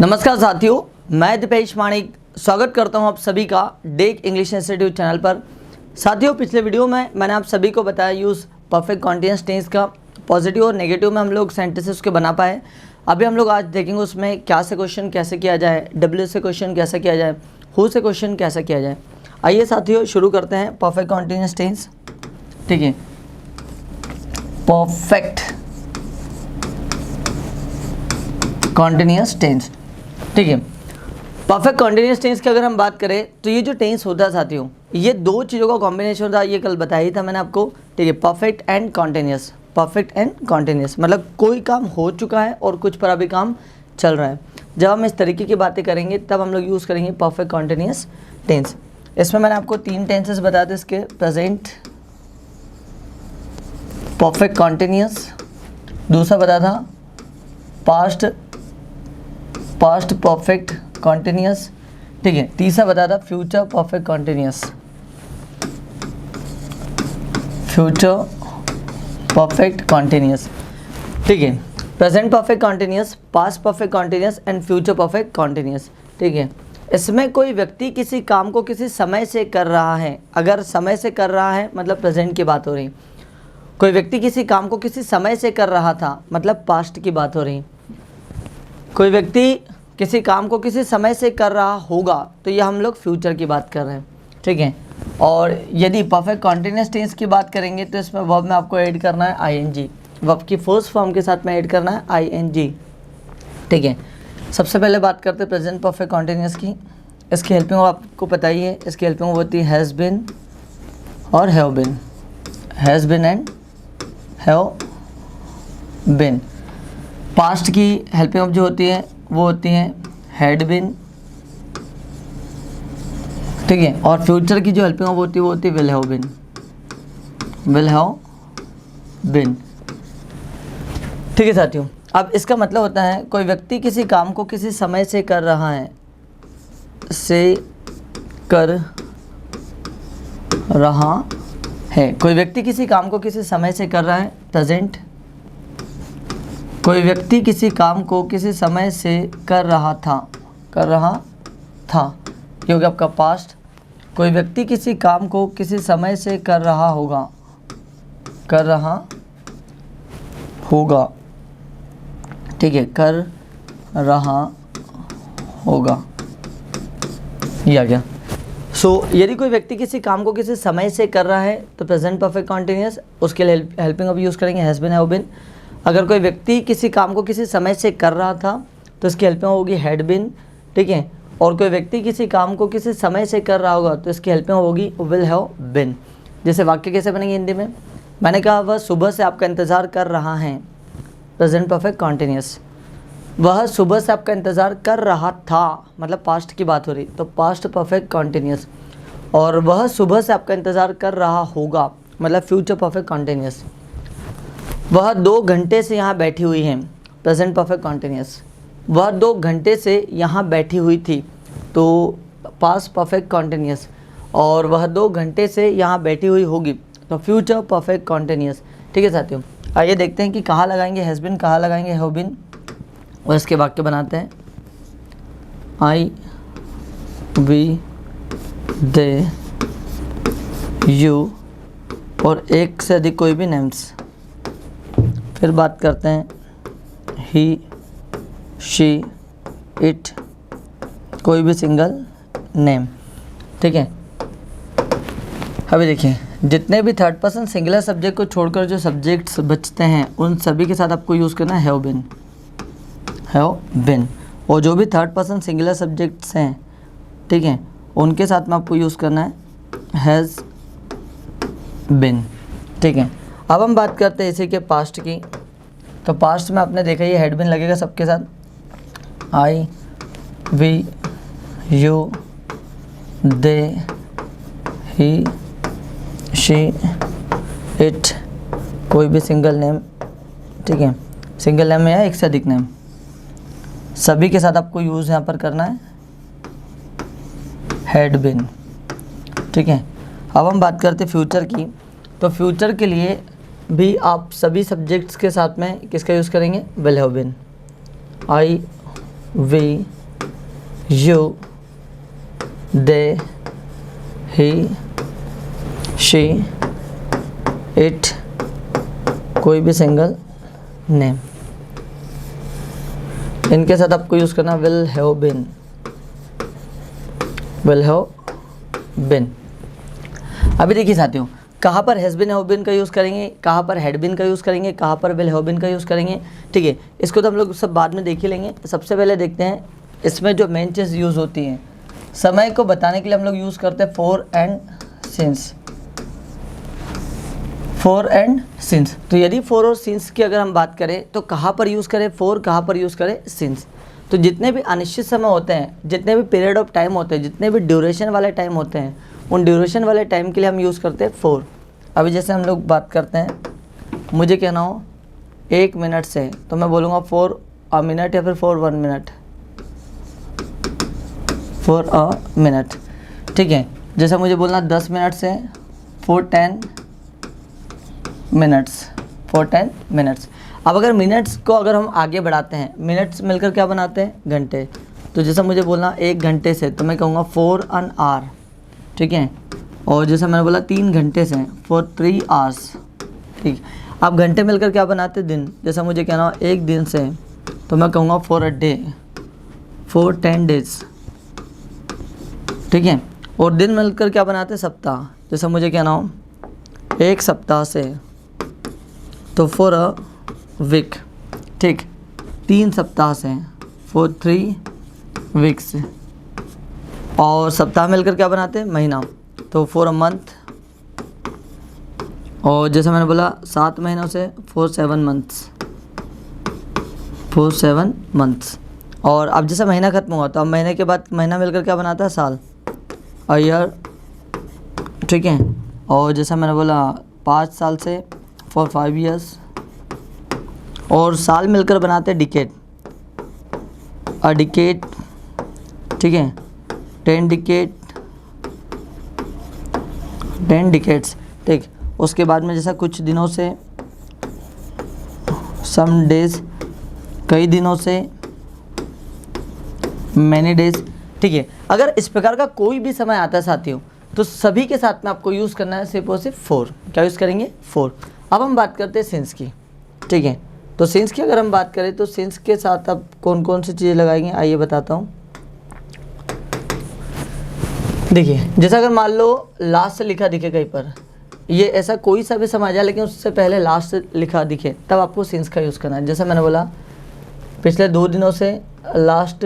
नमस्कार साथियों, मैं दीपेश माणिक स्वागत करता हूं आप सभी का डेक इंग्लिश इंस्टीट्यूट चैनल पर। साथियों, पिछले वीडियो में मैंने आप सभी को बताया यूज़ परफेक्ट कॉन्टिन्यूअस टेंस का पॉजिटिव और नेगेटिव में हम लोग सेंटेंसेस उसके बना पाए। अभी हम लोग आज देखेंगे उसमें क्या से क्वेश्चन कैसे किया जाए, डब्ल्यू से क्वेश्चन कैसे किया जाए, हु से क्वेश्चन कैसे किया जाए। आइए साथियों शुरू करते हैं परफेक्ट कॉन्टिन्यूअस टेंस। ठीक है, परफेक्ट कॉन्टिन्यूअस टेंस। ठीक है, परफेक्ट कॉन्टिन्यूअस टेंस की अगर हम बात करें तो ये जो टेंस होता है साथियों, ये दो चीज़ों का कॉम्बिनेशन होता है। ये कल बताया ही था मैंने आपको। ठीक है, perfect and continuous. Perfect and continuous मतलब कोई काम हो चुका है और कुछ पर अभी काम चल रहा है। जब हम इस तरीके की बातें करेंगे तब हम लोग यूज़ करेंगे परफेक्ट कॉन्टिन्यूअस टेंस। इसमें मैंने आपको तीन टेंसेस बताए थे इसके, प्रेजेंट परफेक्ट कॉन्टिन्यूअस, दूसरा बताया था पास्ट परफेक्ट कॉन्टिन्यूअस। ठीक है, तीसरा बताया था future perfect continuous, future perfect continuous. ठीक है, present perfect continuous, past perfect continuous and future perfect continuous. ठीक है, इसमें कोई व्यक्ति किसी काम को किसी समय से कर रहा है। अगर समय से कर रहा है मतलब प्रेजेंट की बात हो रही। कोई व्यक्ति किसी काम को किसी समय से कर रहा था मतलब पास्ट की बात हो रही। कोई व्यक्ति किसी काम को किसी समय से कर रहा होगा तो ये हम लोग फ्यूचर की बात कर रहे हैं। ठीक है, और यदि परफेक्ट कॉन्टिन्यूअस टेंस की बात करेंगे तो इसमें वर्ब में आपको ऐड करना है आईएनजी। वर्ब की फर्स्ट फॉर्म के साथ में ऐड करना है आईएनजी। ठीक है, सबसे पहले बात करते हैं प्रेजेंट परफेक्ट कॉन्टिन्यूअस की। इसकी हेल्पिंग आपको पता ही है, इसकी हेल्पिंग होती है हैज़ बिन और have been. Has been and have been. Past की हेल्पिंग ऑफ जो होती है वो होती है हैड बिन। ठीक है, और फ्यूचर की जो हेल्पिंग ऑफ होती है वो होती है will have bin. Will have बिन। ठीक है साथियों, अब इसका मतलब होता है कोई व्यक्ति किसी काम को किसी समय से कर रहा है, से कर रहा है। कोई व्यक्ति किसी काम को किसी समय से कर रहा है, प्रेजेंट। कोई व्यक्ति किसी काम को किसी समय से कर रहा था, ये हो गया आपका पास्ट। कोई व्यक्ति किसी काम को किसी समय से कर रहा होगा, ठीक है, कर रहा होगा, ये आ गया। सो यदि कोई व्यक्ति किसी काम को किसी समय से कर रहा है तो प्रेजेंट परफेक्ट कॉन्टिन्यूअस, उसके लिए हेल्पिंग ऑफ यूज़ करेंगे हैज़ बिन, हैव बिन। अगर कोई व्यक्ति किसी काम को किसी समय से कर रहा था तो इसकी हेल्पिंग होगी हैड बिन। ठीक है, और कोई व्यक्ति किसी काम को किसी समय से कर रहा होगा तो इसकी हेल्पिंग होगी विल हैव बिन। जैसे वाक्य कैसे बनेंगे हिंदी में, मैंने कहा वह सुबह से आपका इंतज़ार कर रहा है, प्रेजेंट परफेक्ट कॉन्टिन्यूअस। वह सुबह से आपका इंतज़ार कर रहा था मतलब पास्ट की बात हो रही, तो पास्ट परफेक्ट कॉन्टिन्यूअस। और वह सुबह से आपका इंतज़ार कर रहा होगा मतलब फ्यूचर परफेक्ट कॉन्टिन्यूअस। वह 2 घंटे से यहाँ बैठी हुई है, प्रेजेंट परफेक्ट कॉन्टिन्यूअस। वह 2 घंटे से यहाँ बैठी हुई थी तो पास्ट परफेक्ट कॉन्टिन्यूअस। और वह 2 घंटे से यहाँ बैठी हुई होगी तो फ्यूचर परफेक्ट कॉन्टिन्यूअस। ठीक है साथियों, आइए देखते हैं कि कहाँ लगाएंगे हैज़ बिन, कहाँ लगाएंगे हैव बिन, और इसके वाक्य बनाते हैं। आई, वी, दे, यू और एक से अधिक कोई भी नेम्स। फिर बात करते हैं ही, शी, इट, कोई भी सिंगल नेम। ठीक है, अभी देखिए जितने भी थर्ड पर्सन सिंगुलर सब्जेक्ट को छोड़कर जो सब्जेक्ट्स बचते हैं उन सभी के साथ आपको यूज़ करना है हैव बिन, हैव बिन। और जो भी थर्ड पर्सन सिंगुलर सब्जेक्ट्स हैं, ठीक है, उनके साथ में आपको यूज़ करना है हैज़ बिन। ठीक है, अब हम बात करते हैं इसी के पास्ट की। तो पास्ट में आपने देखा ये हैड बिन लगेगा सबके साथ। I, we, you, they, he, she, it, कोई भी सिंगल नेम। ठीक है, सिंगल नेम में या एक से अधिक नेम, सभी के साथ आपको यूज़ यहाँ पर करना है हैड बिन। ठीक है, अब हम बात करते हैं फ्यूचर की। तो फ्यूचर के लिए भी आप सभी सब्जेक्ट्स के साथ में किसका यूज़ करेंगे, will have been. I we, you, they, he, she, it, कोई भी सिंगल नेम। इनके साथ आपको यूज़ करना will have been, will have been. अभी देखिए साथियों, कहाँ पर हैज़ बीन हैव बीन का यूज़ करेंगे, कहाँ पर हैड बीन का यूज़ करेंगे, कहाँ पर विल हैव बीन का यूज़ करेंगे। ठीक है, इसको तो हम लोग सब बाद में देख ही लेंगे। सबसे पहले देखते हैं इसमें जो मेन चीज़ यूज़ होती है, समय को बताने के लिए हम लोग यूज़ करते हैं for and since, for and since. तो यदि फॉर और सिंस की अगर हम बात करें तो कहाँ पर यूज़ करें फॉर, कहाँ पर यूज़ करें सिंस। तो जितने भी अनिश्चित समय होते हैं, जितने भी पीरियड ऑफ टाइम होते हैं, जितने भी ड्यूरेशन वाले टाइम होते हैं, उन ड्यूरेशन वाले टाइम के लिए हम यूज़ करते हैं फॉर। अभी जैसे हम लोग बात करते हैं, मुझे कहना हो 1 मिनट से, तो मैं बोलूँगा फॉर अ मिनट या फिर for 1 minute, for a minute. ठीक है, जैसे मुझे बोलना 10 मिनट से, फॉर 10 मिनट्स, फॉर 10 मिनट्स। अब अगर मिनट्स को अगर हम आगे बढ़ाते हैं, मिनट्स मिलकर क्या बनाते हैं, घंटे। तो जैसे मुझे बोलना 1 घंटे से, तो मैं कहूँगा फॉर एन आवर। ठीक है, और जैसे मैंने बोला 3 घंटे से, फॉर 3 आवर्स। ठीक, अब घंटे मिलकर क्या बनाते हैं, दिन। जैसे मुझे कहना हो 1 दिन से, तो मैं कहूँगा for a day, for 10 days. ठीक है, और दिन मिलकर क्या बनाते हैं, सप्ताह। जैसे मुझे कहना हो 1 सप्ताह से, तो फॉर अ वीक। ठीक, 3 सप्ताह से, फॉर 3 वीक्स। और सप्ताह मिलकर क्या बनाते हैं, महीना, तो फॉर अ मंथ। और जैसे मैंने बोला 7 महीनों से, फॉर 7 मंथ्स, फॉर 7 मंथ्स। और अब जैसे महीना ख़त्म हुआ, तो अब महीने के बाद महीना मिलकर क्या बनाता है, साल, अ ईयर। ठीक है, और जैसा मैंने बोला 5 साल से, फॉर 5 ईयर्स। और साल मिलकर बनाते हैं डिकेड, अ डिकेड। ठीक है, 10 डिकेड, 10 डिकेड्स। ठीक, उसके बाद में जैसा कुछ दिनों से, सम डेज, कई दिनों से, मैनी डेज। ठीक है, अगर इस प्रकार का कोई भी समय आता है साथियों, तो सभी के साथ में आपको यूज़ करना है सिर्फ और सिर्फ फॉर। क्या यूज़ करेंगे, फॉर। अब हम बात करते हैं सिंस की। ठीक है, तो सिंस की अगर हम बात करें, तो सिंस के साथ अब कौन कौन सी चीज़ें लगाएंगे, आइए बताता हूँ। देखिए, जैसा अगर मान लो लास्ट से लिखा दिखे कहीं पर, ये ऐसा कोई सा भी समय आ जाए लेकिन उससे पहले लास्ट से लिखा दिखे, तब आपको सिंस का यूज़ करना है। जैसे मैंने बोला पिछले 2 दिनों से, लास्ट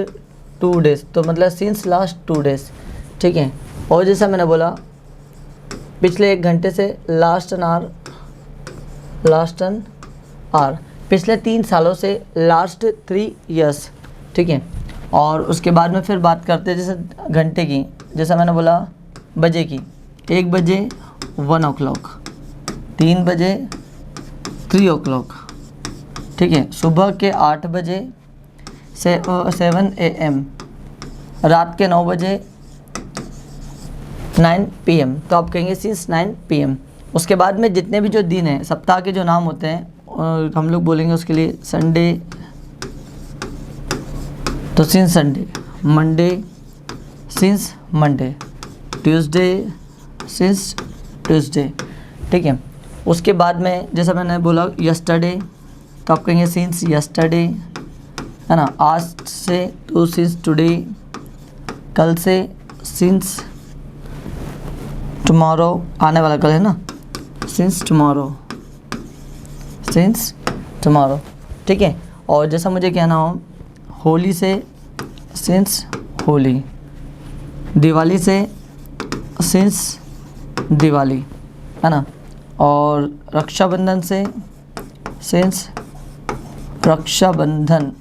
2 डेज, तो मतलब सिंस लास्ट 2 डेज। ठीक है, और जैसा मैंने बोला पिछले 1 घंटे से, last an hour, last an hour. पिछले 3 सालों से, लास्ट 3 ईयर्स। ठीक है, और उसके बाद में फिर बात करते हैं जैसे घंटे की। जैसा मैंने बोला बजे की, 1 बजे 1 o'clock, 3 बजे 3 o'clock। ठीक है, सुबह के 8 बजे से 7 AM, रात के 9 बजे 9 PM। तो आप कहेंगे सिंस 9 PM। उसके बाद में जितने भी जो दिन हैं, सप्ताह के जो नाम होते हैं, और हम लोग बोलेंगे उसके लिए संडे, तो since Sunday, Monday since Monday, Tuesday since Tuesday. ठीक है, उसके बाद में जैसा मैंने बोला यस्टरडे, तो आप कहेंगे सिंस यस्टरडे, है ना। आज से, तो सिंस टुडे। कल से, सिंस टुमारो, आने वाला कल है ना, सिंस टुमारो, सिंस टुमारो। ठीक है, और जैसा मुझे कहना हो होली से, सिंस होली। दिवाली से, सिंस दिवाली, है ना। और रक्षाबंधन से, सिंस रक्षाबंधन,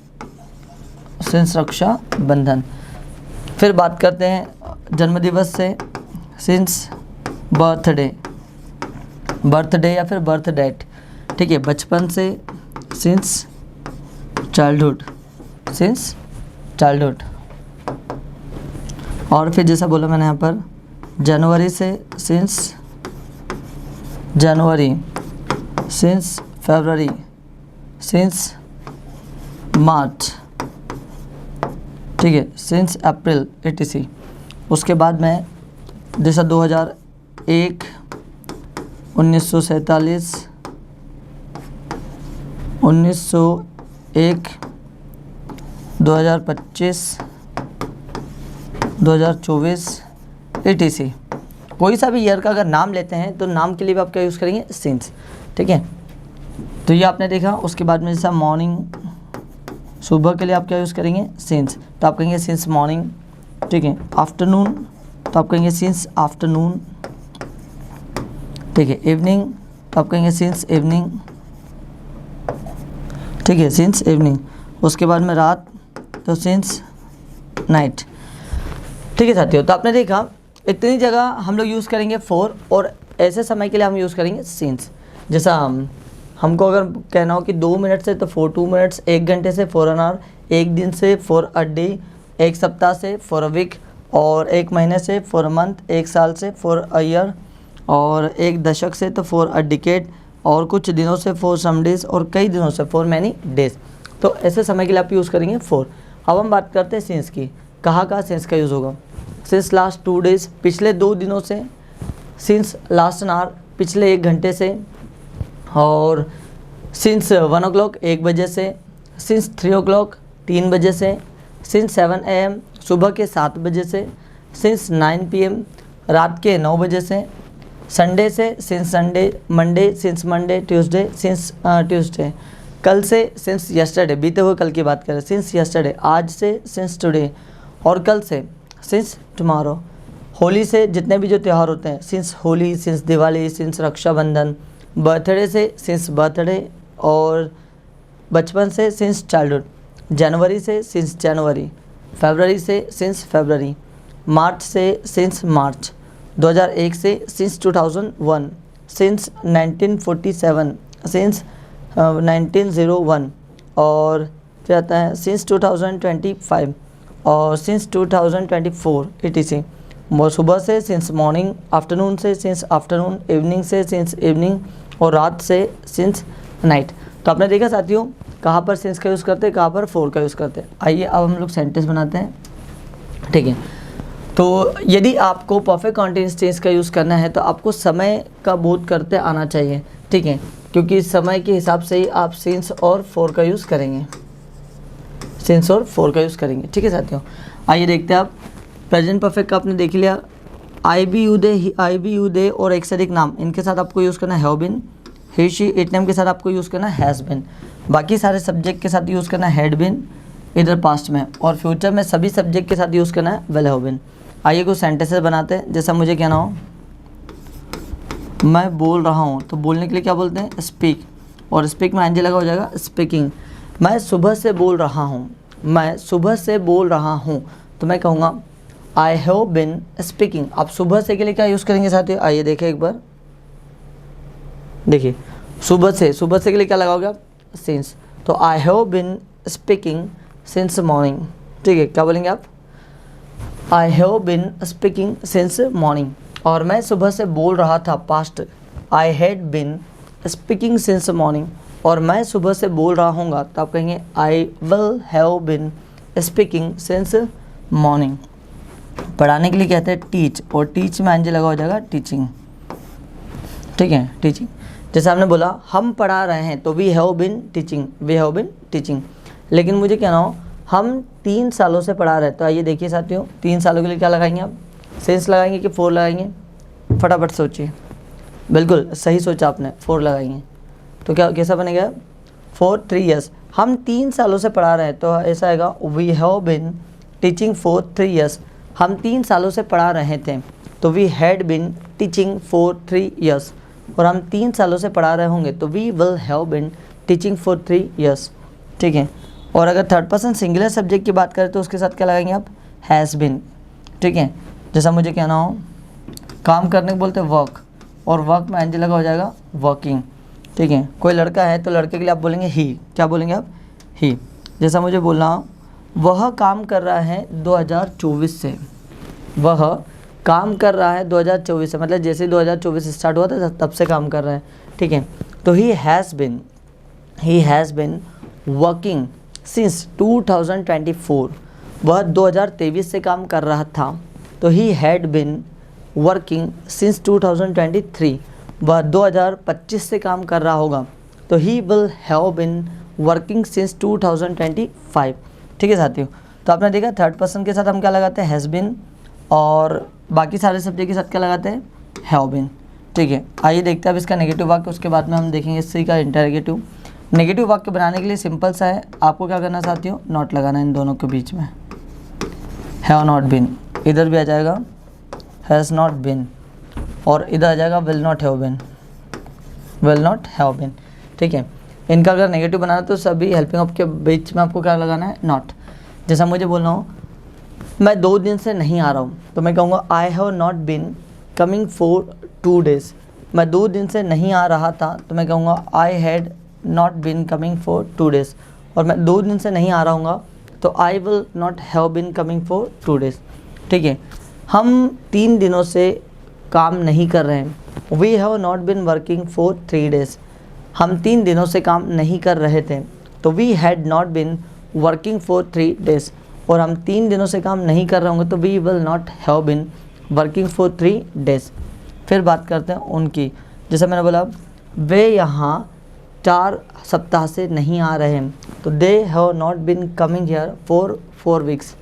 सिंस रक्षाबंधन। फिर बात करते हैं जन्मदिवस से, सिंस बर्थडे, बर्थडे या फिर बर्थ डेट। ठीक है, बचपन से, सिंस चाइल्डहुड, सिंस चाइल्डहुड। और फिर जैसा बोला मैंने यहाँ पर जनवरी से, सिंस जनवरी, सिंस फरवरी, सिंस मार्च, ठीक है, सिंस अप्रैल etc। उसके बाद में जैसा 2001, 1947, 1901, 2025, 2024 etc। कोई सा भी ईयर का अगर नाम लेते हैं तो नाम के लिए भी आप क्या यूज़ करेंगे, सिंस। ठीक है, तो ये आपने देखा। उसके बाद में जैसा मॉर्निंग, सुबह के लिए आप क्या यूज़ करेंगे, सिंस, तो आप कहेंगे सिंस मॉर्निंग। ठीक है, आफ्टरनून तो आप कहेंगे सिंस आफ्टरनून। ठीक है, इवनिंग तो आप कहेंगे सिंस इवनिंग। ठीक है, सिंस इवनिंग। उसके बाद में रात तो सिंस नाइट। ठीक है साथियों, तो आपने देखा इतनी जगह हम लोग यूज़ करेंगे फॉर, और ऐसे समय के लिए हम यूज़ करेंगे सिंस। जैसा हमको अगर कहना हो कि 2 मिनट से तो फॉर 2 मिनट्स, 1 घंटे से फॉर एन आवर, 1 दिन से फॉर अ डे, 1 सप्ताह से फॉर अ वीक, और 1 महीने से फॉर अ मंथ, 1 साल से फॉर अ ईयर, और 1 दशक से तो फॉर अ डिकेड, और कुछ दिनों से फॉर सम डेज, और कई दिनों से फॉर मैनी डेज। तो ऐसे समय के लिए आप यूज़ करेंगे फॉर। अब हम बात करते हैं सिंस की। कहाँ सिंस का यूज़ होगा, सिंस लास्ट 2 डेज, पिछले 2 दिनों से, सिंस लास्ट एन आवर, पिछले 1 घंटे से, और सिंस 1 o'clock 1 बजे से, सिंस 3 o'clock 3 बजे से, सिंस 7 AM सुबह के 7 बजे से, सिंस 9 PM रात के 9 बजे से, संडे से since Sunday, Monday since Monday, Tuesday since Tuesday, कल से सिंस यस्टरडे, बीते हुए कल की बात करें सिंस यस्टरडे, आज से सिंस टुडे, और कल से सिंस टुमारो। होली से जितने भी जो त्यौहार होते हैं, since Holi, since Diwali, since Rakshabandhan. Birthday से सिंस बर्थडे, और बचपन से सिंस चाइल्डहुड। जनवरी से सिंस जनवरी, फरवरी से सिंस फरवरी, मार्च से सिंस मार्च, 2001 से सिंस 2001, सिंस 1947, सिंस 1901, और फिर आता है सिंस 2025, और सिंस 2024 etc। सुबह से सिंस मॉर्निंग, आफ्टरनून से सिंस आफ्टरनून, इवनिंग से सिंस इवनिंग, और रात से सिंस नाइट। तो आपने देखा साथियों कहाँ पर सिंस का यूज़ करते हैं, कहाँ पर फॉर का यूज़ करते हैं। आइए अब हम लोग सेंटेंस बनाते हैं। ठीक है, तो यदि आपको परफेक्ट कॉन्टिन्यूअस टेंस का यूज़ करना है तो आपको समय का बोध करते आना चाहिए। ठीक है, क्योंकि समय के हिसाब से ही आप सिंस और फॉर का यूज़ करेंगे, सिंस और फॉर का यूज़ करेंगे। ठीक है साथियों, आइए देखते हैं। आप प्रेजेंट परफेक्ट का आपने देख लिया। आई बी यू दे और एक से अधिक नाम, इनके साथ आपको यूज़ करना have been, he she it name के साथ आपको यूज़ करना हैज़ बीन। बाकी सारे सब्जेक्ट के साथ यूज़ करना हैड बीन इधर पास्ट में, और फ्यूचर में सभी सब्जेक्ट के साथ यूज़ करना है विल हैव बीन। आइए कुछ सेंटेंसेस बनाते हैं। जैसा मुझे कहना हो मैं बोल रहा हूँ, तो बोलने के लिए क्या बोलते हैं, स्पीक, और स्पीक में एनजी लगा हो जाएगा स्पीकिंग। मैं सुबह से बोल रहा हूँ, मैं सुबह से बोल रहा हूँ, तो मैं कहूँगा आई हैव बिन स्पीकिंग। आप सुबह से के लिए क्या यूज़ करेंगे साथियों, आइए देखें एक बार। देखिए सुबह से के लिए क्या लगाओगे आप, सिंस, तो I have been speaking since morning. ठीक है, क्या बोलेंगे आप, I have been speaking since morning. और मैं सुबह से बोल रहा था, past, I had been speaking since morning, और मैं सुबह से बोल रहा हूँगा, तो आप कहेंगे I will have bin speaking since morning. पढ़ाने के लिए कहते हैं टीच, और टीच में एनजी लगा हो जाएगा टीचिंग। ठीक है, टीचिंग। जैसे आपने बोला हम पढ़ा रहे हैं, तो we have been teaching, we have been teaching. लेकिन मुझे कहना हो हम 3 सालों से पढ़ा रहे हैं, तो आइए देखिए साथियों 3 सालों के लिए क्या लगाएंगे आप, सिंस लगाएंगे कि फॉर लगाएंगे, फटाफट सोचिए। बिल्कुल सही सोचा आपने, फॉर लगाएंगे, तो क्या कैसा बनेगा, फॉर 3 years। हम 3 सालों से पढ़ा रहे हैं, तो ऐसा आएगा we have been teaching for 3 years। हम 3 सालों से पढ़ा रहे थे, तो we had been teaching for 3 years। और हम 3 सालों से पढ़ा रहे होंगे, तो we will have been teaching for 3 years। ठीक है, और अगर थर्ड पर्सन सिंगुलर सब्जेक्ट की बात करें तो उसके साथ क्या लगाएंगे आप, हैज़ बिन। ठीक है, जैसा मुझे कहना हो काम करने को बोलते हैं वर्क, और वर्क में एनजी लगा हो जाएगा वर्किंग। ठीक है, कोई लड़का है तो लड़के के लिए आप बोलेंगे ही, क्या बोलेंगे आप, ही। जैसा मुझे बोलना हो वह काम कर रहा है 2024 से, वह काम कर रहा है 2024 से, मतलब जैसे 2024 स्टार्ट हुआ था तब से काम कर रहा है। ठीक है, तो ही हैज़ बिन वर्किंग सिंस 2024। वह 2023 से काम कर रहा था, तो ही हैड बिन वर्किंग सिंस 2023। वह 2025 से काम कर रहा होगा, तो he will have been working since 2025। ठीक है साथियों, तो आपने देखा थर्ड पर्सन के साथ हम क्या लगाते हैं, हैज़ बिन, और बाकी सारे सब्जेक्ट के साथ क्या लगाते हैं, हैव बिन। ठीक है, आइए देखते हैं अब इसका नेगेटिव वाक्य, उसके बाद में हम देखेंगे इसी का इंटरोगेटिव। नेगेटिव वाक्य बनाने के लिए सिंपल सा है, आपको क्या करना साथियों, नॉट लगाना है इन दोनों के बीच में। हैव नॉट बिन, इधर भी आ जाएगा हैज़ नॉट बिन, और इधर आ जाएगा will not have bin, will not have बिन। ठीक है, इनका अगर नेगेटिव बनाना तो सभी हेल्पिंग ऑफ के बीच में आपको क्या लगाना है, नॉट। जैसा मुझे बोलना हो मैं 2 दिन से नहीं आ रहा हूँ, तो मैं कहूँगा I have not bin coming for 2 days। मैं 2 दिन से नहीं आ रहा था, तो मैं कहूँगा I had not bin coming for 2 days। और मैं 2 दिन से नहीं आ रहा हूँ, तो I will not have been coming for 2 days। ठीक है, हम 3 दिनों से काम नहीं कर रहे हैं, we have not been working for 3 days। हम 3 दिनों से काम नहीं कर रहे थे, तो we had not been working for 3 days। और हम 3 दिनों से काम नहीं कर रहे होंगे, तो we will not have been working for 3 days। फिर बात करते हैं उनकी, जैसे मैंने बोला वे यहाँ 4 सप्ताह से नहीं आ रहे हैं, तो they have not bin coming here for 4 weeks।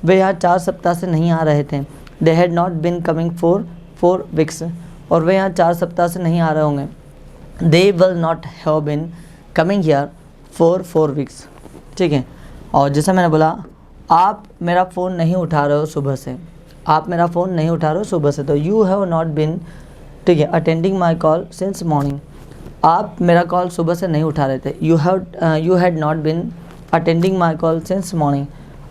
वे यहाँ 4 सप्ताह से नहीं आ रहे थे, they had not bin coming for 4 weeks। और वे यहाँ 4 सप्ताह से नहीं आ रहे होंगे, they will not have been coming here for 4 weeks। ठीक है, और जैसा मैंने बोला आप मेरा फ़ोन नहीं उठा रहे हो सुबह से, आप मेरा फ़ोन नहीं उठा रहे हो सुबह से, तो यू हैव नॉट बिन, ठीक है, attending my call since morning. आप मेरा कॉल सुबह से नहीं उठा रहे थे, you had not bin attending my call since morning.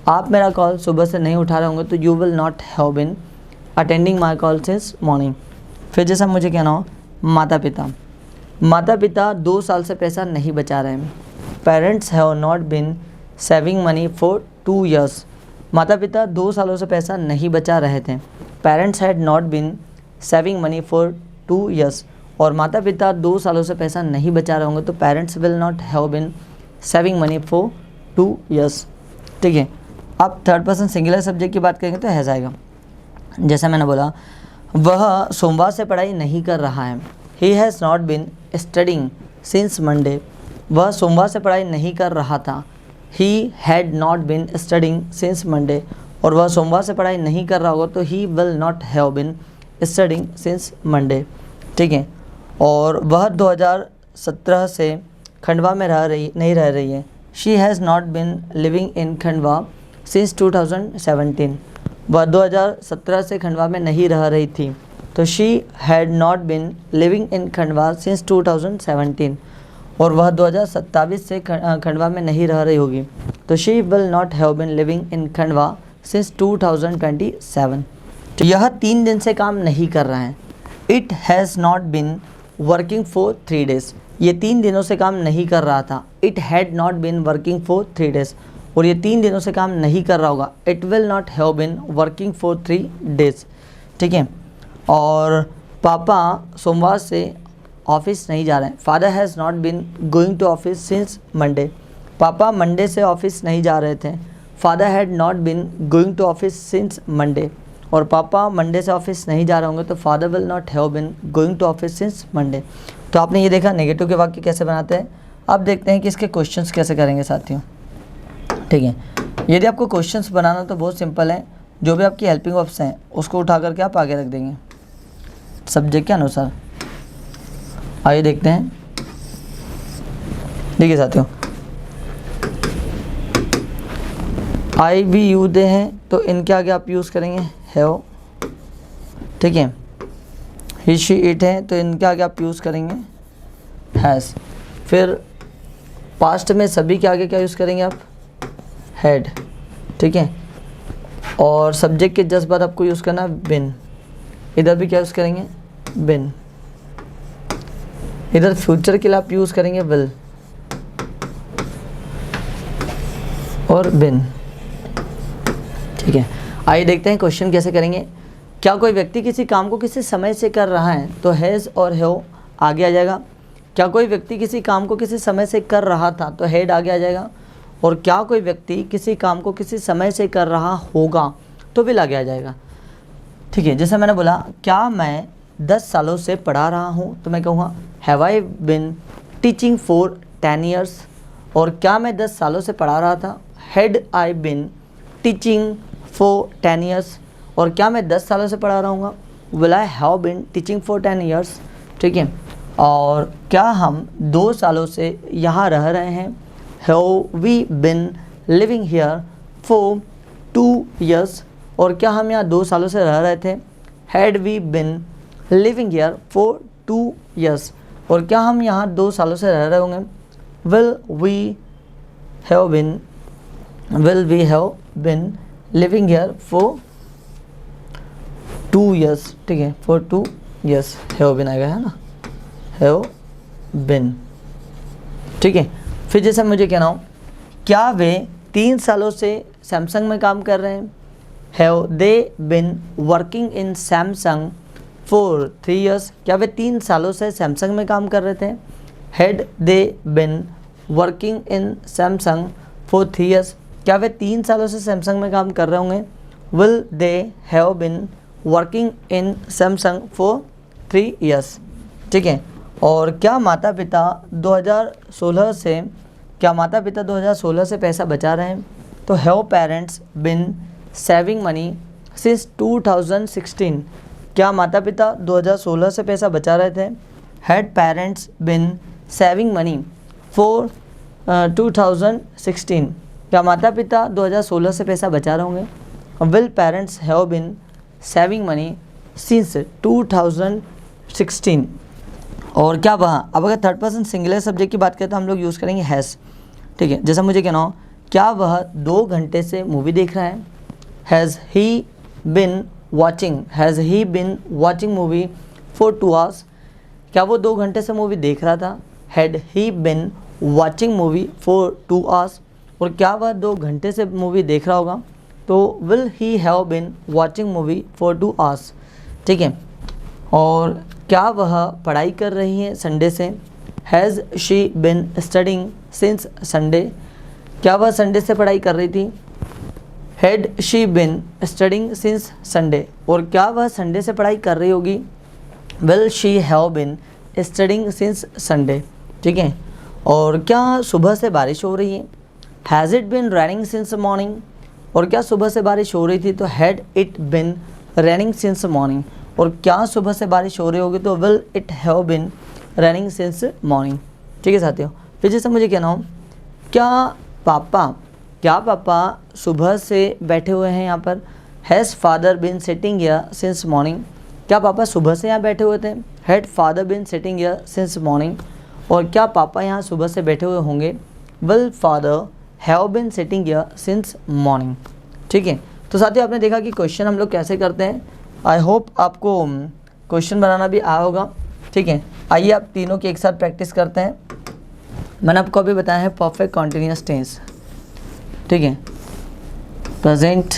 आप मेरा कॉल सुबह से नहीं उठा रहे होंगे, तो you will not have bin attending my call since morning. फिर जैसा मुझे कहना हो माता पिता, माता पिता 2 साल से पैसा नहीं बचा रहे हैं, parents have not bin saving money for 2 years। माता पिता 2 सालों से पैसा नहीं बचा रहे थे, parents had not bin saving money for 2 years। और माता पिता 2 सालों से पैसा नहीं बचा रहे होंगे, तो parents will not have been saving money for 2 years। ठीक है, अब थर्ड पर्सन सिंगुलर सब्जेक्ट की बात करेंगे तो हैज़ आएगा। जैसा मैंने बोला वह सोमवार से पढ़ाई नहीं कर रहा है, he has not bin studying since Monday. वह सोमवार से पढ़ाई नहीं कर रहा था, he had not bin studying since Monday. और वह सोमवार से पढ़ाई नहीं कर रहा होगा, तो he will not have been studying since Monday. ठीक है, और वह 2017 से खंडवा में नहीं रह रही है, she has not been living in Khandwa since 2017। वह 2017 से खंडवा में नहीं रह रही थी, तो she had not been living in Khandwa since 2017। और वह 2027 से खंडवा में नहीं रह रही होगी, तो she will not have been living in Khandwa since 2027। तो यह 3 दिन से काम नहीं कर रहा है, it has not been working for 3 days। ये 3 दिनों से काम नहीं कर रहा था, it had not been working for 3 days। और ये 3 दिनों से काम नहीं कर रहा होगा, it will not have been working for 3 days। ठीक है, और पापा सोमवार से ऑफिस नहीं जा रहे हैं, father has not been going to office since Monday. पापा मंडे से ऑफिस नहीं जा रहे थे, father had not been going to office since Monday. और पापा मंडे से ऑफिस नहीं जा रहे होंगे, तो father will not have been going to office since Monday. तो आपने ये देखा नेगेटिव के वाक्य कैसे बनाते हैं। अब देखते हैं कि इसके क्वेश्चंस कैसे करेंगे साथियों। ठीक है, यदि आपको क्वेश्चंस बनाना तो बहुत सिंपल है, जो भी आपकी हेल्पिंग वर्ब्स हैं उसको उठा करके आप आगे रख देंगे सब्जेक्ट के अनुसार। आइए देखते हैं। देखिए साथियों, आई भी यू दे हैं, तो इनके आगे आप यूज़ करेंगे हैव। ठीक है, ही शी इट है, तो इनके आगे आप यूज़ करेंगे हैज़। फिर पास्ट में सभी के आगे क्या यूज़ करेंगे आप, हैड। ठीक है, और सब्जेक्ट के जस्ट बाद आपको यूज़ करना बिन। इधर भी क्या यूज़ करेंगे, बिन। इधर फ्यूचर के लिए आप यूज़ करेंगे विल और बिन। ठीक है, आइए देखते हैं क्वेश्चन कैसे करेंगे। क्या कोई व्यक्ति किसी काम को किसी समय से कर रहा है, तो हैज़ और हैव आगे आ जाएगा। क्या कोई व्यक्ति किसी काम को किसी समय से कर रहा था, तो हैड आगे आ जाएगा। और क्या कोई व्यक्ति किसी काम को किसी समय से कर रहा होगा तो विल आगे आ जाएगा। ठीक है, जैसे मैंने बोला क्या मैं 10 सालों से पढ़ा रहा हूँ, तो मैं कहूँगा have I bin teaching for 10 years. और क्या मैं 10 सालों से पढ़ा रहा था, had I bin teaching for 10 years. और क्या मैं 10 सालों से पढ़ा रहा हूँ, will I have been teaching for 10 years. ठीक है, और क्या हम 2 सालों से यहाँ रह रहे हैं, have we been living here for 2 years. और क्या हम यहाँ 2 सालों से रह रहे थे, had we been living here for 2 years. और क्या हम यहाँ 2 सालों से रह रहे होंगे, will we have been living here for 2 years. ठीक है, फॉर 2 ईयर्स हैव बिन आएगा, है ना, हैव बिन। ठीक है, फिर जैसे मुझे कहना हो क्या वे 3 सालों से सैमसंग में काम कर रहे हैं, have they been working in Samsung for 3 years. क्या वे 3 सालों से सैमसंग में काम कर रहे थे, had they been working in Samsung for 3 years. क्या वे 3 सालों से सैमसंग में काम कर रहे होंगे, will they have been working in Samsung for 3 years. ठीक है, और क्या माता पिता 2016 से पैसा बचा रहे हैं, तो have parents been saving money since 2016। क्या माता पिता 2016 से पैसा बचा रहे थे, had parents been saving money for 2016। क्या माता पिता 2016 से पैसा बचा रहे होंगे, will parents have been saving money since 2016। और क्या वह, अब अगर थर्ड पर्सन सिंगुलर सब्जेक्ट की बात करें तो हम लोग यूज़ करेंगे हैज़। ठीक है, जैसा मुझे कहना हो क्या वह 2 घंटे से मूवी देख रहा है, has he been watching movie for 2 hours. क्या वो 2 घंटे से मूवी देख रहा था, had he been watching movie for 2 hours. और क्या वह 2 घंटे से मूवी देख रहा होगा, तो will he have been watching movie for 2 hours. ठीक है, और क्या वह पढ़ाई कर रही है संडे से, has she been studying since Sunday. क्या वह संडे से पढ़ाई कर रही थी, had she been studying since Sunday. और क्या वह संडे से पढ़ाई कर रही होगी, will she have been studying since Sunday. ठीक है, और क्या सुबह से बारिश हो रही है, has it been raining since morning. और क्या सुबह से बारिश हो रही थी, तो had it been raining since morning. और क्या सुबह से बारिश हो रही होगी, तो will it have been raining since morning. ठीक है साथियों, फिर जैसे मुझे कहना हो क्या पापा सुबह से बैठे हुए हैं यहाँ पर, has father been sitting here since morning. क्या पापा सुबह से यहाँ बैठे हुए थे, had father been sitting here since morning. और क्या पापा यहाँ सुबह से बैठे हुए होंगे, will father have been sitting here since morning. ठीक है, तो साथियों आपने देखा कि क्वेश्चन हम लोग कैसे करते हैं। आई होप आपको क्वेश्चन बनाना भी आया होगा। ठीक है, आइए आप तीनों की एक साथ प्रैक्टिस करते हैं। मैंने आपको अभी बताया है परफेक्ट कॉन्टिन्यूअस टेंस। ठीक है, प्रेजेंट,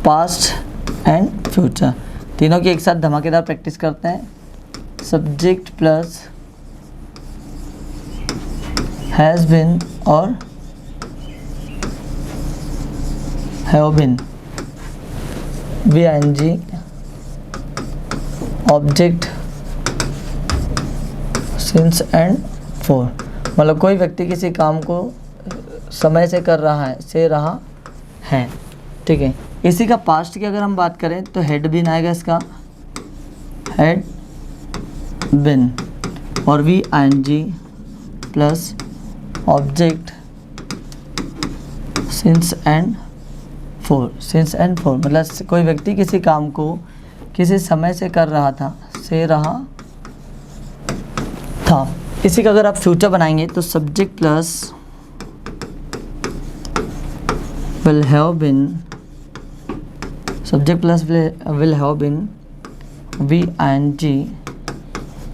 पास्ट एंड फ्यूचर, तीनों की एक साथ धमाकेदार प्रैक्टिस करते हैं। सब्जेक्ट प्लस हैज़ बिन और have been, VING, object, since and for. मतलब कोई व्यक्ति किसी काम को समय से कर रहा है, से रहा है। ठीक है, इसी का पास्ट की अगर हम बात करें तो हैड बिन आएगा, इसका हैड बिन और VING plus object since and for. मतलब कोई व्यक्ति किसी काम को किसी समय से कर रहा था, से रहा था। इसी का अगर आप फ्यूचर बनाएंगे तो subject plus will have bin, will have bin, VING,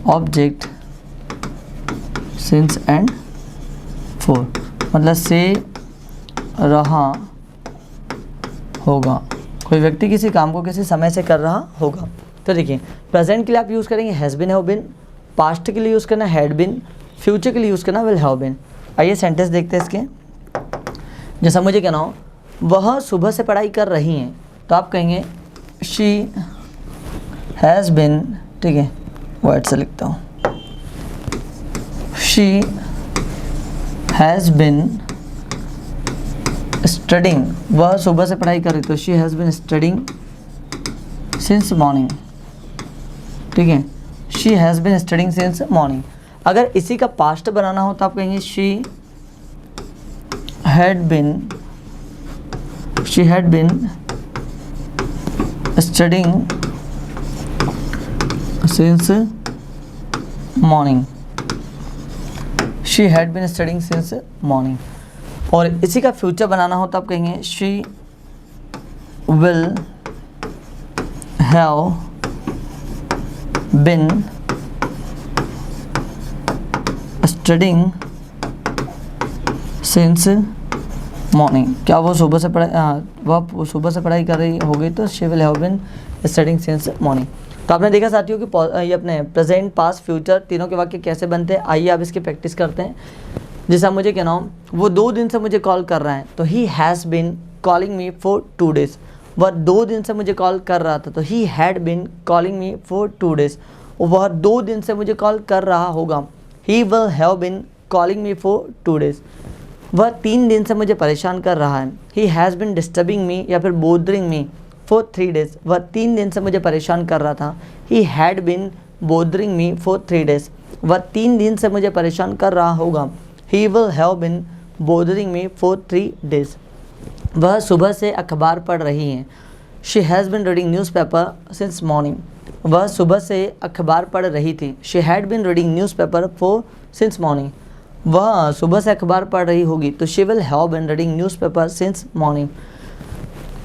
object since and for. मतलब से रहा होगा, कोई व्यक्ति किसी काम को किसी समय से कर रहा होगा। तो देखिए प्रेजेंट के लिए आप यूज़ करेंगे has been, have been, past के लिए यूज़ करना हैड बिन, फ्यूचर के लिए यूज़ करना विल हैव बिन। आइए सेंटेंस देखते हैं इसके। जैसा मुझे कहना हो वह सुबह से पढ़ाई कर रही हैं, तो आप कहेंगे शी हैज़ बिन, ठीक है, वर्ड से लिखता हूँ, शी हैज़ बिन स्टडिंग, वह सुबह से पढ़ाई कर रही, तो she has been studying since morning, ठीक है, she has been studying since morning. अगर इसी का पास्ट बनाना हो तो आप कहेंगे she had been studying since morning, she had been studying since morning. और इसी का फ्यूचर बनाना हो तो आप कहेंगे she will have been studying since morning. क्या वो सुबह से पढ़ाई कर रही होगी, तो she will have been studying since morning. तो आपने देखा साथियों कि ये अपने प्रेजेंट, पास्ट, फ्यूचर तीनों के वाक्य कैसे बनते हैं। आइए अब इसकी प्रैक्टिस करते हैं। जैसा मुझे कहना हो वो 2 दिन से मुझे कॉल कर रहा है, तो ही has bin calling me for 2 days. वह 2 दिन से मुझे कॉल कर रहा था, तो ही had bin calling me for 2 days. वह 2 दिन से मुझे कॉल कर रहा होगा, he will have bin calling me for 2 days. वह 3 दिन से मुझे परेशान कर रहा है, he has bin disturbing me या फिर बोदरिंग मी फॉर 3 डेज़। वह 3 दिन से मुझे परेशान कर रहा था, he had bin bothering me for 3 days. वह 3 दिन से मुझे परेशान कर रहा होगा, he will have bin bothering me for 3 days. वह सुबह से अखबार पढ़ रही हैं, she has been reading newspaper since morning. वह सुबह से अखबार पढ़ रही थी, she had been reading newspaper for since morning. वह सुबह से अखबार पढ़ रही होगी, तो she will have been reading newspaper since morning.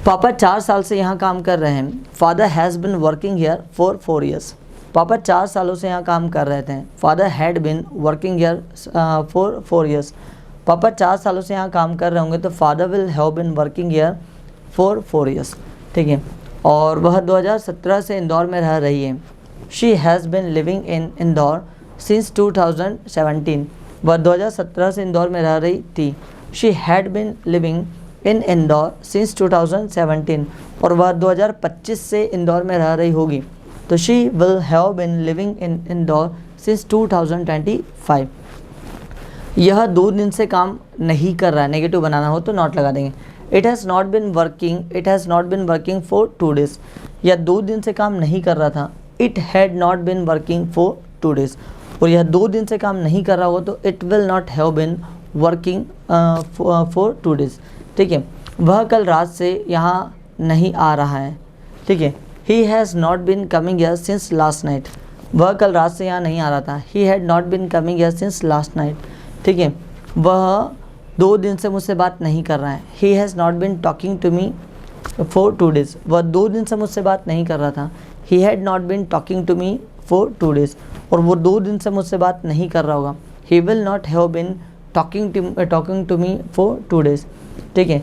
पापा 4 साल से यहाँ काम कर रहे हैं, father has been working here for 4 years. पापा 4 सालों से यहाँ काम कर रहे थे, father had been working here for 4 years. पापा 4 सालों से यहाँ काम कर रहे होंगे, तो father will have been working here for 4 years, ठीक है। और वह 2017 से इंदौर में रह रही है, she has been living in Indore since 2017। वह 2017 से इंदौर में रह रही थी, she had been living in Indore since 2017। और वह 2025 से इंदौर में रह रही होगी, तो she will have been living in Indore since 2025। यह 2 दिन से काम नहीं कर रहा है, नेगेटिव बनाना हो तो नॉट लगा देंगे। It has not been working for 2 days. यह 2 दिन से काम नहीं कर रहा था, it had not been working for 2 days. और यह 2 दिन से काम नहीं कर रहा होगा, तो it will not have been working for 2 days, ठीक है। वह कल रात से यहाँ नहीं आ रहा है, ठीक है। He has not bin coming here since last night. वह कल रात से यहाँ नहीं आ रहा था, he had not bin coming here since last night, ठीक है। वह 2 दिन से मुझसे बात नहीं कर रहा है, he has not been talking to me for 2 days. वह 2 दिन से मुझसे बात नहीं कर रहा था, he had not been talking to me for 2 days. और वो 2 दिन से मुझसे बात नहीं कर रहा होगा, he will not have been talking to me for 2 days, ठीक है।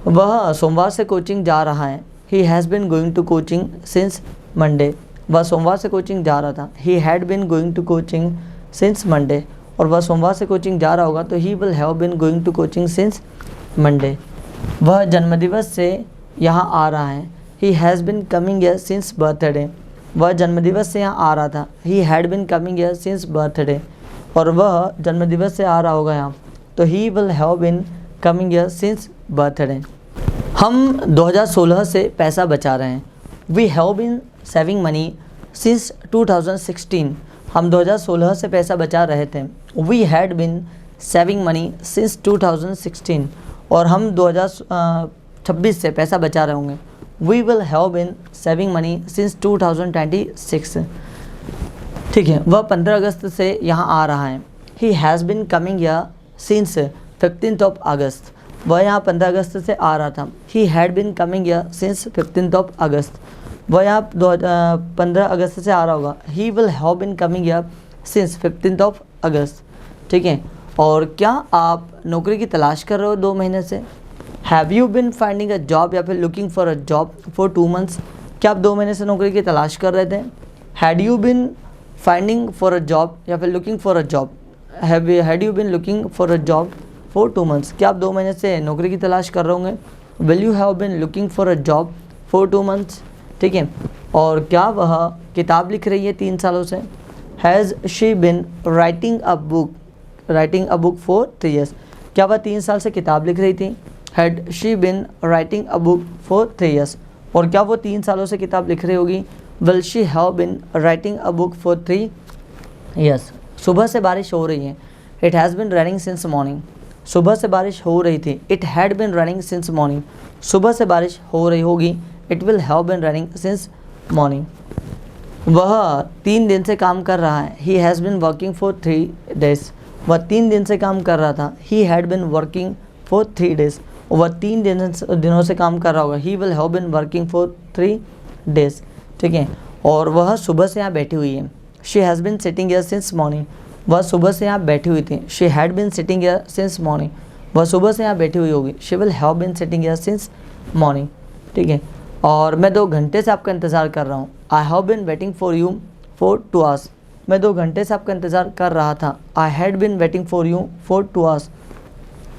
वह सोमवार से कोचिंग जा रहा है, he has been going to coaching since Monday. वह सोमवार से कोचिंग जा रहा था, he had been going to coaching since Monday. और वह सोमवार से कोचिंग जा रहा होगा, तो he will have been going to coaching since Monday. वह जन्मदिवस से यहाँ आ रहा है, he has been coming here since birthday. वह जन्मदिवस से यहाँ आ रहा था, he had been coming here since birthday. और वह जन्मदिवस से आ रहा होगा यहाँ, तो he will have been coming here since birthday. हम 2016 से पैसा बचा रहे हैं, we have been saving money since 2016। हम 2016 से पैसा बचा रहे थे, we had been saving money since 2016। और हम 2026 से पैसा बचा रहे होंगे, we will have been saving money since 2026, ठीक है। वह 15 अगस्त से यहाँ आ रहा है, he has been coming here since 15th अगस्त। वह यहाँ 15 अगस्त से आ रहा था, he had been coming here since 15th अगस्त। वह यहाँ 15 अगस्त से आ रहा होगा, he will have been coming here since 15th अगस्त, ठीक है। और क्या आप नौकरी की तलाश कर रहे हो 2 महीने से? Have you been finding a job या फिर looking for a job for 2 months? क्या आप 2 महीने से नौकरी की तलाश कर रहे थे? Had you been finding for a job या फिर looking for a job? Had you been looking for a job for 2 months, क्या आप 2 महीने से नौकरी की तलाश कर रहे होंगे। Will you have been looking for a job for 2 months, ठीक है। और क्या वह किताब लिख रही है 3 सालों से। Has she bin writing a book for 3 years, क्या वह 3 साल से किताब लिख रही थी। Had she bin writing a book for 3 years, और क्या वो 3 सालों से किताब लिख रही होगी। Will she have bin writing a book for 3 years। सुबह से बारिश हो रही है। It has been running since morning, सुबह से बारिश हो रही थी। It had been running since morning, सुबह से बारिश हो रही होगी। It will have been running since morning. वह 3 दिन से काम कर रहा है। He has bin working for 3 days, वह 3 दिन से काम कर रहा था। He had bin working for 3 days, वह 3 दिनों से काम कर रहा होगा। He will have been working for 3 days, ठीक है। और वह सुबह से यहाँ बैठी हुई है। She has been sitting here since morning, वह सुबह से यहाँ बैठी हुई थी। She had been sitting here since morning, वह सुबह से यहाँ बैठी हुई होगी। She will have been sitting here since morning, ठीक है। और मैं 2 घंटे से आपका इंतज़ार कर रहा हूँ। I have been waiting for you for 2 hours, मैं 2 घंटे से आपका इंतज़ार कर रहा था। I had been waiting for you for 2 hours,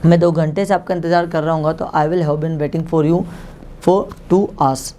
मैं 2 घंटे से आपका इंतज़ार कर रहा हूँ, तो I will have bin waiting for you for 2 hours,